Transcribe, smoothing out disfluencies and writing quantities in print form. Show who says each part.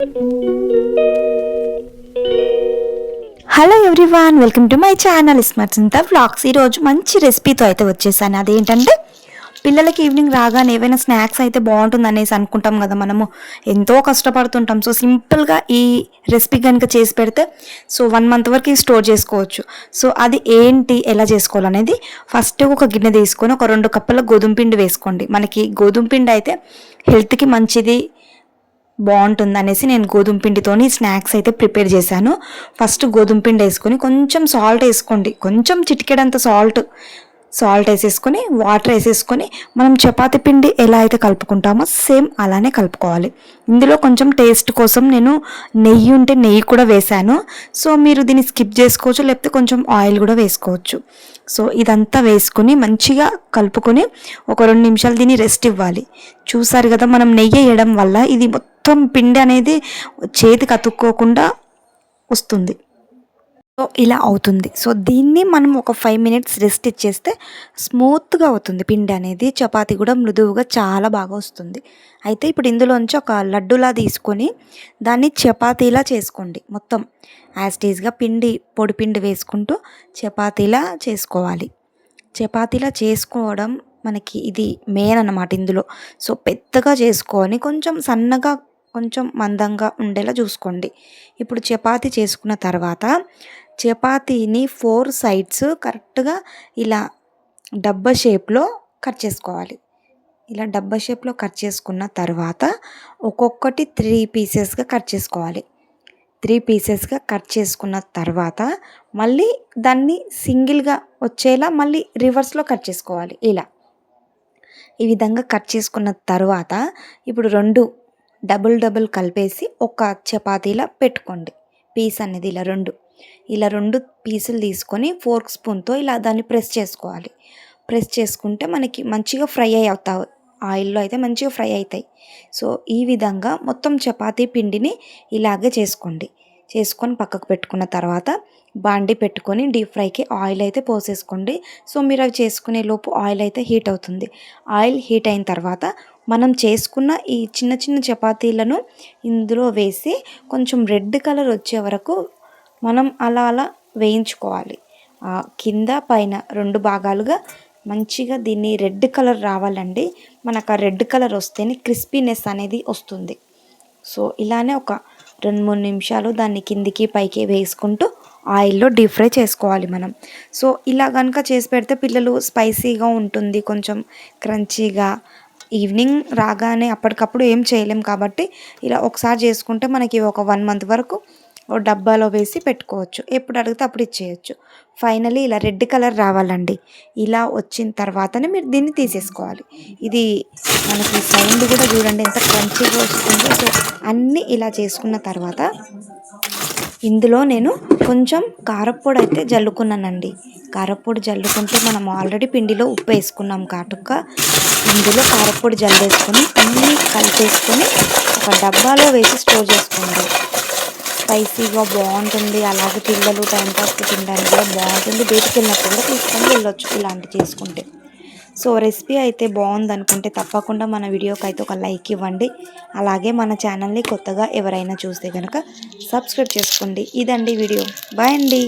Speaker 1: Hello everyone, welcome to my channel smart సింత vlogs. ఈరోజు మంచి రెసిపీతో అయితే వచ్చేసాను. అదేంటంటే పిల్లలకి ఈవినింగ్ రాగానే ఏవైనా స్నాక్స్ అయితే బాగుంటుంది అనేసి అనుకుంటాం కదా, మనము ఎంతో కష్టపడుతుంటాం. సో సింపుల్గా ఈ రెసిపీ కనుక చేసి పెడితే 1 మంత్ వరకు స్టోర్ చేసుకోవచ్చు. సో అది ఏంటి, ఎలా చేసుకోవాలనేది ఫస్ట్ ఒక గిన్నె తీసుకొని ఒక 2 కప్పుల గోధుమ పిండి వేసుకోండి. మనకి గోధుమ పిండి అయితే హెల్త్కి మంచిది, బాగుంటుంది అనేసి నేను గోధుమ పిండితోని స్నాక్స్ అయితే ప్రిపేర్ చేశాను. ఫస్ట్ గోధుమ పిండి వేసుకొని కొంచెం సాల్ట్ వేసుకోండి, కొంచెం చిటికెడంత సాల్ట్ వేసేసుకొని వాటర్ వేసేసుకొని మనం చపాతీ పిండి ఎలా అయితే కలుపుకుంటామో సేమ్ అలానే కలుపుకోవాలి. ఇందులో కొంచెం టేస్ట్ కోసం నేను నెయ్యి ఉంటే నెయ్యి కూడా వేశాను. సో మీరు దీన్ని స్కిప్ చేసుకోవచ్చు, లేకపోతే కొంచెం ఆయిల్ కూడా వేసుకోవచ్చు. సో ఇదంతా వేసుకొని మంచిగా కలుపుకొని ఒక 2 నిమిషాలు దీన్ని రెస్ట్ ఇవ్వాలి. చూసారు కదా, మనం నెయ్యి వేయడం వల్ల ఇది మొత్తం పిండి అనేది చేతికి అతుక్కోకుండా వస్తుంది. సో ఇలా అవుతుంది. సో దీన్ని మనం ఒక 5 మినిట్స్ రెస్ట్ ఇచ్చేస్తే స్మూత్గా అవుతుంది పిండి అనేది. చపాతీ కూడా మృదువుగా చాలా బాగా వస్తుంది. అయితే ఇప్పుడు ఇందులోంచి ఒక లడ్డులా తీసుకొని దాన్ని చపాతీలా చేసుకోండి. మొత్తం యాస్టీస్గా పొడి పిండి వేసుకుంటూ చపాతీలా చేసుకోవాలి. చపాతీలా చేసుకోవడం మనకి ఇది మెయిన్ అన్నమాట ఇందులో. సో పెద్దగా చేసుకొని కొంచెం సన్నగా కొంచెం మందంగా ఉండేలా చూసుకోండి. ఇప్పుడు చపాతీ చేసుకున్న తర్వాత చపాతీని 4 సైడ్స్ కరెక్ట్గా ఇలా డబ్బా షేప్లో కట్ చేసుకోవాలి. ఇలా డబ్బా షేప్లో కట్ చేసుకున్న తర్వాత ఒక్కొక్కటి 3 పీసెస్గా కట్ చేసుకోవాలి. 3 పీసెస్గా కట్ చేసుకున్న తర్వాత మళ్ళీ దాన్ని సింగిల్గా వచ్చేలా మళ్ళీ రివర్స్లో కట్ చేసుకోవాలి. ఈ విధంగా కట్ చేసుకున్న తర్వాత ఇప్పుడు 2 డబుల్ కలిపేసి ఒక చపాతీలా పెట్టుకోండి. పీస్ అనేది ఇలా 2 పీసులు తీసుకొని ఫోర్క్ స్పూన్తో ఇలా దాన్ని ప్రెస్ చేసుకోవాలి. ప్రెస్ చేసుకుంటే మనకి మంచిగా ఫ్రై అవుతాయి, ఆయిల్లో అయితే మంచిగా ఫ్రై అవుతాయి. సో ఈ విధంగా మొత్తం చపాతీ పిండిని ఇలాగే చేసుకొని పక్కకు పెట్టుకున్న తర్వాత బాండి పెట్టుకొని డీప్ ఫ్రైకి ఆయిల్ అయితే పోసేసుకోండి. సో మీరు అవి చేసుకునే లోపు ఆయిల్ అయితే హీట్ అవుతుంది. ఆయిల్ హీట్ అయిన తర్వాత మనం చేసుకున్న ఈ చిన్న చిన్న చపాతీలను ఇందులో వేసి కొంచెం రెడ్ కలర్ వచ్చే వరకు మనం అలా వేయించుకోవాలి. కింద పైన 2 భాగాలుగా మంచిగా దీన్ని రెడ్ కలర్ రావాలండి. మనకు ఆ రెడ్ కలర్ వస్తేనే క్రిస్పీనెస్ అనేది వస్తుంది. సో ఇలానే ఒక 2-3 నిమిషాలు దాన్ని కిందికి పైకి వేసుకుంటూ ఆయిల్లో డీప్ ఫ్రై చేసుకోవాలి మనం. సో ఇలా కనుక చేసి పెడితే పిల్లలు స్పైసీగా ఉంటుంది, కొంచెం క్రంచీగా. ఈవినింగ్ రాగానే అప్పటికప్పుడు ఏం చేయలేం కాబట్టి ఇలా ఒకసారి చేసుకుంటే మనకి ఒక 1 మంత్ వరకు డబ్బాలో వేసి పెట్టుకోవచ్చు. ఎప్పుడు అడిగితే అప్పుడు ఇచ్చేయచ్చు. ఫైనలీ ఇలా రెడ్ కలర్ రావాలండి. ఇలా వచ్చిన తర్వాతనే మీరు దీన్ని తీసేసుకోవాలి. ఇది మనకి సౌండ్ కూడా చూడండి ఎంత క్రంచీగా వస్తుందో. సో అన్నీ ఇలా చేసుకున్న తర్వాత ఇందులో నేను కొంచెం కారప్పొడి అయితే జల్లుకున్నానండి. కారప్పొడి జల్లుకుంటే మనం ఆల్రెడీ పిండిలో ఉప్పు వేసుకున్నాం కాటుక. ఇందులో కారప్పొడి జల్లేసుకొని అన్నీ కలిపేసుకొని ఒక డబ్బాలో వేసి స్టోర్ చేసుకోండి. స్పైసీగా బాగుంటుంది, అలాగే పిల్లలు టైంపాస్కి తినడానికి కూడా బాగుంటుంది. బయటికి వెళ్ళినప్పుడు కూడా తీసుకొని వెళ్ళొచ్చు ఇలాంటి చేసుకుంటే. సో రెసిపీ అయితే బాగుంది అనుకుంటే తప్పకుండా మన వీడియోకి అయితే ఒక లైక్ ఇవ్వండి. అలాగే మన ఛానల్ని కొత్తగా ఎవరైనా చూస్తే కనుక సబ్స్క్రైబ్ చేసుకోండి. ఇదండి వీడియో. బాయ్ అండి.